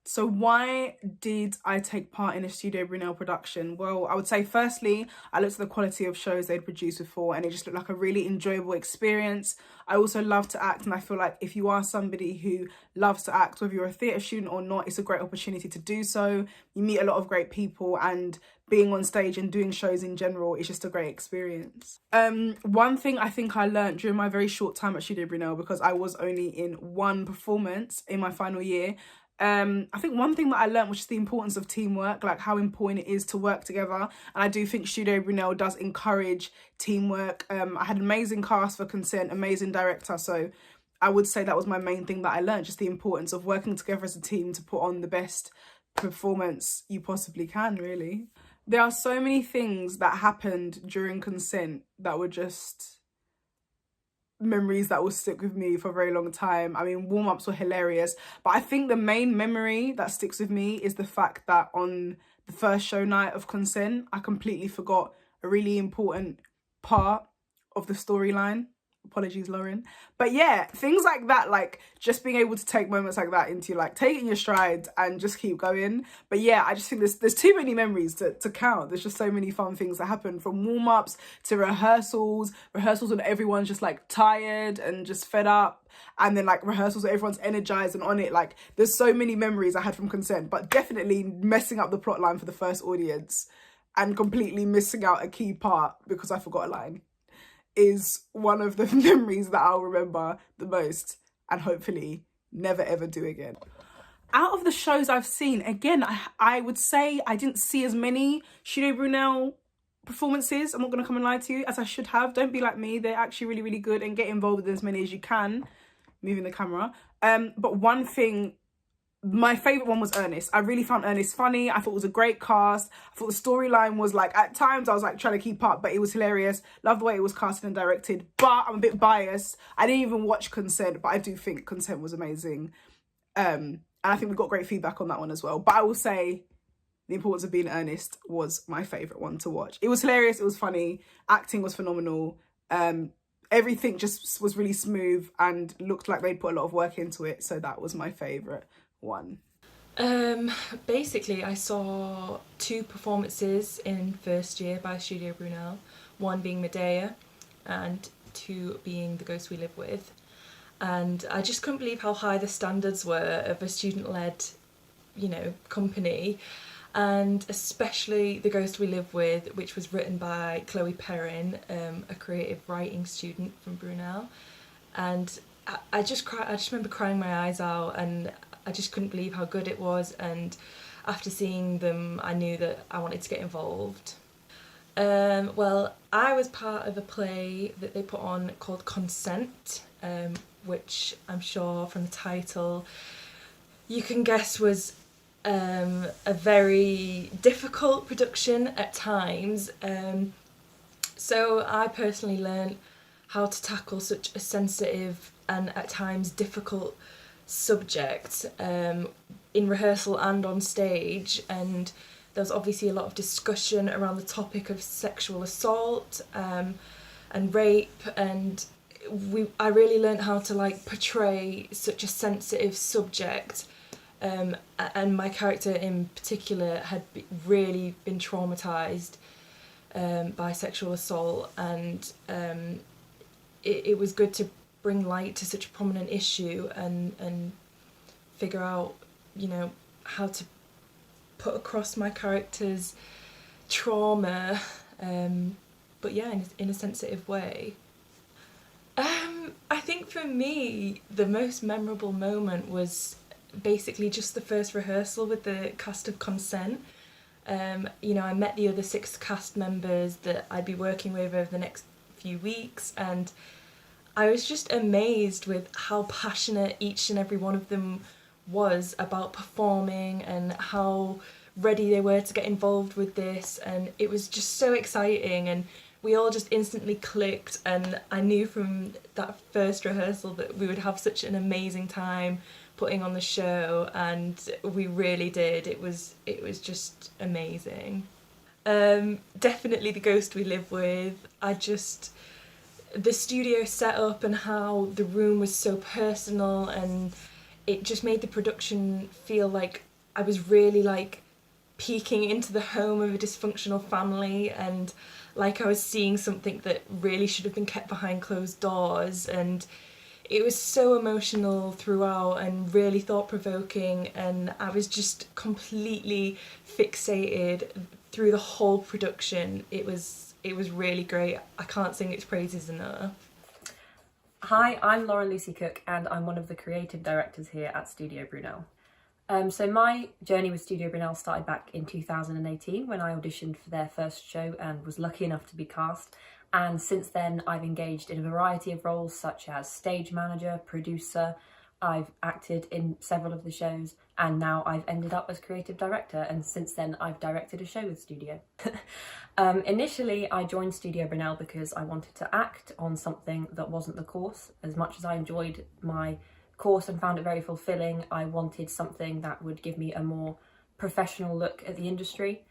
So why did I take part in a Studio Brunel production? Well, I would say firstly, I looked at the quality of shows they'd produced before and it just looked like a really enjoyable experience. I also love to act, and I feel like if you are somebody who loves to act, whether you're a theatre student or not, it's a great opportunity to do so. You meet a lot of great people, and being on stage and doing shows in general is just a great experience. One thing I think I learned during my very short time at Studio Brunel, because I was only in one performance in my final year, I think one thing that I learned was just the importance of teamwork, like how important it is to work together. And I do think Studio Brunel does encourage teamwork. I had an amazing cast for Consent, amazing director. So I would say that was my main thing that I learned, just the importance of working together as a team to put on the best performance you possibly can, really. There are so many things that happened during Consent that were just memories that will stick with me for a very long time. I mean, warm-ups were hilarious, but I think the main memory that sticks with me is the fact that on the first show night of Consent, I completely forgot a really important part of the storyline. Apologies, Lauren. But yeah, things like that, like just being able to take moments like that into like taking your stride and just keep going. But yeah, I just think there's too many memories to count. There's just so many fun things that happen, from warm-ups to rehearsals when everyone's just like tired and just fed up, and then like rehearsals where everyone's energized and on it. Like there's so many memories I had from Consent, but definitely messing up the plot line for the first audience and completely missing out a key part because I forgot a line is one of the memories that I'll remember the most, and hopefully never ever do again. Out of the shows I've seen, again, I would say I didn't see as many Studio Brunel performances, I'm not going to come and lie to you, as I should have. Don't be like me, they're actually really, really good, and get involved in as many as you can, moving the camera. But one thing, my favourite one was Ernest. I really found Ernest funny. I thought it was a great cast. I thought the storyline was like, at times I was like trying to keep up, but it was hilarious. Love the way it was casted and directed, but I'm a bit biased. I didn't even watch Consent, but I do think Consent was amazing. And I think we got great feedback on that one as well. But I will say The Importance of Being Earnest was my favourite one to watch. It was hilarious, it was funny, acting was phenomenal. Everything just was really smooth and looked like they'd put a lot of work into it. So that was my favourite one. Basically, I saw 2 performances in first year by Studio Brunel, one being Medea and 2 being The Ghost We Live With. And I just couldn't believe how high the standards were of a student-led, company. And especially The Ghost We Live With, which was written by Chloe Perrin, a creative writing student from Brunel. And I just remember crying my eyes out, and I just couldn't believe how good it was. And after seeing them, I knew that I wanted to get involved. Well, I was part of a play that they put on called Consent, which I'm sure from the title you can guess was a very difficult production at times. So I personally learned how to tackle such a sensitive and at times difficult subject in rehearsal and on stage, and there was obviously a lot of discussion around the topic of sexual assault and rape, and I really learned how to portray such a sensitive subject, and my character in particular had really been traumatised by sexual assault, and it was good to bring light to such a prominent issue and figure out, how to put across my character's trauma, but yeah, in a sensitive way. I think for me, the most memorable moment was basically just the first rehearsal with the cast of Consent. I met the other 6 cast members that I'd be working with over the next few weeks, and I was just amazed with how passionate each and every one of them was about performing and how ready they were to get involved with this, and it was just so exciting, and we all just instantly clicked, and I knew from that first rehearsal that we would have such an amazing time putting on the show, and we really did. It was just amazing. Definitely The Ghost We Live With. The studio setup and how the room was so personal, and it just made the production feel like I was really like peeking into the home of a dysfunctional family, and like I was seeing something that really should have been kept behind closed doors, and it was so emotional throughout and really thought-provoking, and I was just completely fixated through the whole production. It was really great. I can't sing its praises enough. Hi, I'm Laura Lucy Cook and I'm one of the creative directors here at Studio Brunel. So my journey with Studio Brunel started back in 2018 when I auditioned for their first show and was lucky enough to be cast. And since then I've engaged in a variety of roles such as stage manager, producer. I've acted in several of the shows, and now I've ended up as creative director, and since then I've directed a show with Studio. Initially I joined Studio Brunel because I wanted to act on something that wasn't the course. As much as I enjoyed my course and found it very fulfilling, I wanted something that would give me a more professional look at the industry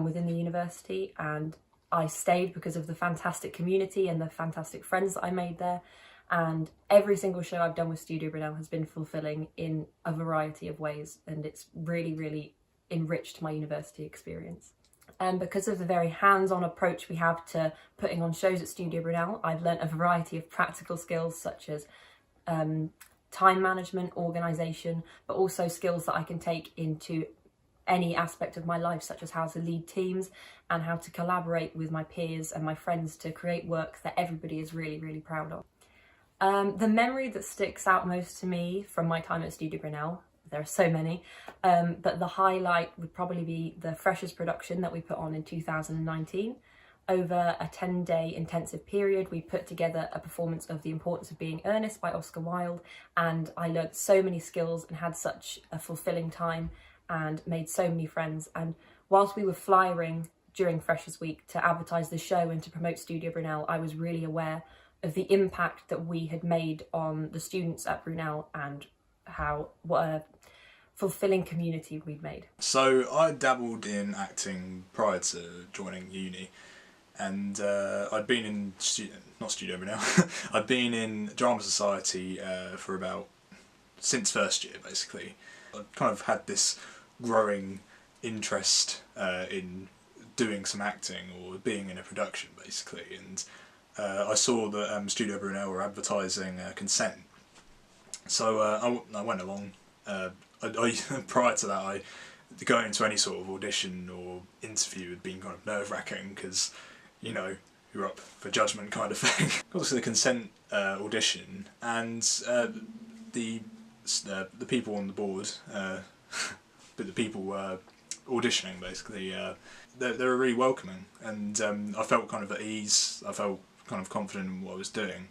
within the university, and I stayed because of the fantastic community and the fantastic friends that I made there. And every single show I've done with Studio Brunel has been fulfilling in a variety of ways, and it's really, really enriched my university experience. And because of the very hands-on approach we have to putting on shows at Studio Brunel, I've learnt a variety of practical skills such as time management, organisation, but also skills that I can take into any aspect of my life, such as how to lead teams and how to collaborate with my peers and my friends to create work that everybody is really, really proud of. The memory that sticks out most to me from my time at Studio Brunel, there are so many, but the highlight would probably be the Freshers production that we put on in 2019. Over a 10-day intensive period, we put together a performance of The Importance of Being Earnest by Oscar Wilde, and I learnt so many skills and had such a fulfilling time and made so many friends. And whilst we were flyering during Freshers Week to advertise the show and to promote Studio Brunel, I was really aware of the impact that we had made on the students at Brunel and what a fulfilling community we'd made. So I dabbled in acting prior to joining uni, and I'd been in not Studio Brunel. I'd been in drama society since first year basically. I kind of had this growing interest in doing some acting or being in a production basically, and I saw that Studio Brunel were advertising Consent, so I went along. Prior to that, going into any sort of audition or interview had been kind of nerve-wracking because, you know, you're up for judgment kind of thing. Got to the Consent audition, and the people on the board, but the people auditioning basically, they were really welcoming, and I felt kind of at ease. I felt kind of confident in what I was doing,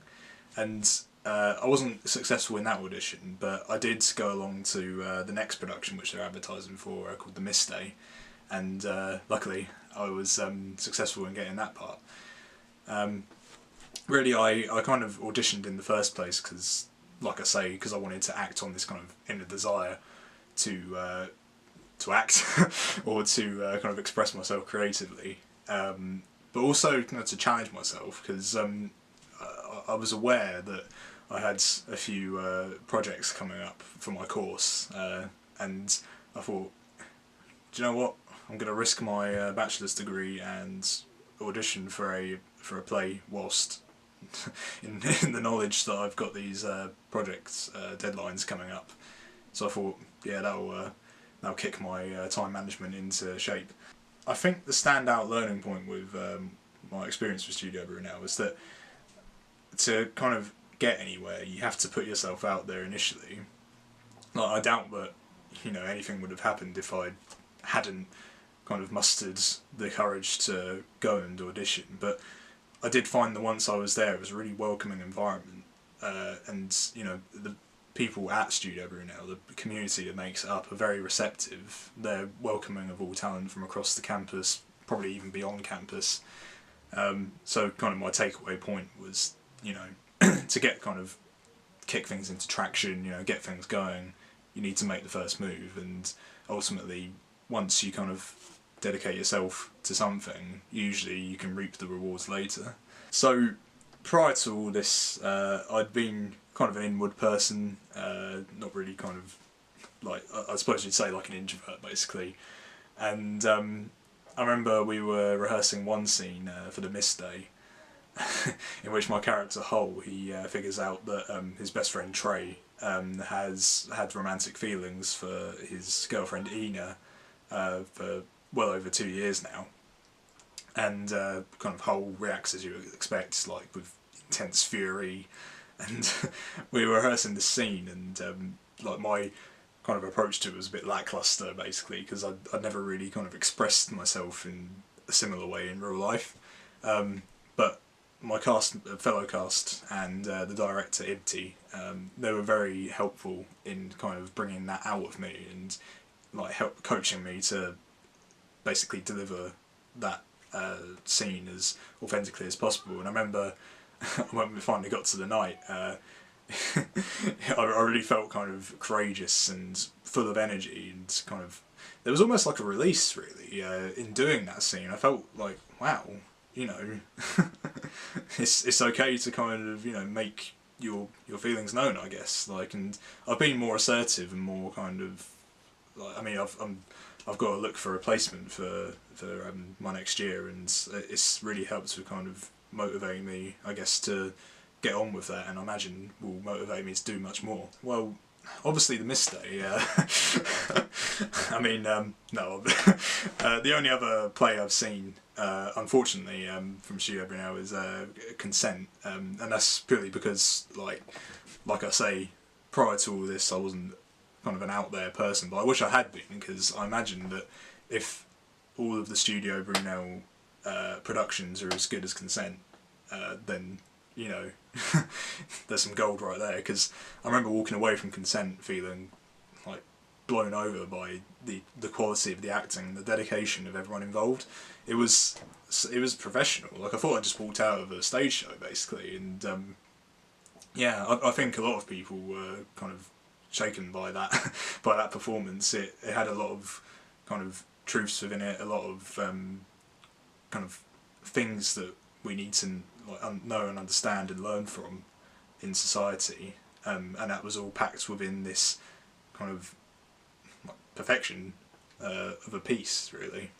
and I wasn't successful in that audition, but I did go along to the next production which they're advertising for, called The Mist Day, and luckily I was successful in getting that part. Really, I kind of auditioned in the first place because, like I say, because I wanted to act on this kind of inner desire to act or to kind of express myself creatively. But also kind of to challenge myself, because I was aware that I had a few projects coming up for my course, and I thought, do you know what, I'm going to risk my bachelor's degree and audition for a play whilst in the knowledge that I've got these projects deadlines coming up. So I thought, yeah, that'll kick my time management into shape. I think the standout learning point with my experience with Studio Brunel was that to kind of get anywhere, you have to put yourself out there initially. Like, I doubt that, you know, anything would have happened if I hadn't kind of mustered the courage to go and audition. But I did find that once I was there, it was a really welcoming environment, and you know, the people at Studio Brunel, the community that makes it up, are very receptive. They're welcoming of all talent from across the campus, probably even beyond campus. So kind of my takeaway point was, you know, to kick things into traction, you know, get things going, you need to make the first move, and ultimately, once you kind of dedicate yourself to something, usually you can reap the rewards later. So prior to all this, I'd been kind of an inward person, not really kind of like I suppose you'd say like an introvert basically. And I remember we were rehearsing one scene for the Mist Day, in which my character Hull, he figures out that his best friend Trey has had romantic feelings for his girlfriend Ina for well over 2 years now, and kind of Hull reacts as you would expect, like with intense fury, and we were rehearsing the scene, and like my kind of approach to it was a bit lackluster basically, because I'd never really kind of expressed myself in a similar way in real life, but my fellow cast, and the director Ibti, they were very helpful in kind of bringing that out of me and like help coaching me to basically deliver that scene as authentically as possible. And I remember when we finally got to the night, I really felt kind of courageous and full of energy, and kind of there was almost like a release really in doing that scene. I felt like, wow, you know, it's okay to kind of, you know, make your feelings known, I guess. Like, and I've been more assertive and more kind of like, I mean, I've got to look for a replacement for my next year, and it's really helped to kind of motivate me, I guess, to get on with that, and I imagine will motivate me to do much more. Well, obviously the Mist Day, I mean, no, the only other play I've seen, unfortunately, from Studio Brunel is Consent, and that's purely because, like I say, prior to all this, I wasn't kind of an out there person, but I wish I had been, because I imagine that if all of the Studio Brunel productions are as good as Consent, then, you know, there's some gold right there. Because I remember walking away from Consent feeling like blown over by the quality of the acting and the dedication of everyone involved. It was professional. Like, I thought I just walked out of a stage show basically, and yeah, I think a lot of people were kind of shaken by that by that performance. It had a lot of kind of truths within it, a lot of kind of things that we need to like know and understand and learn from in society, and that was all packed within this kind of like perfection of a piece, really.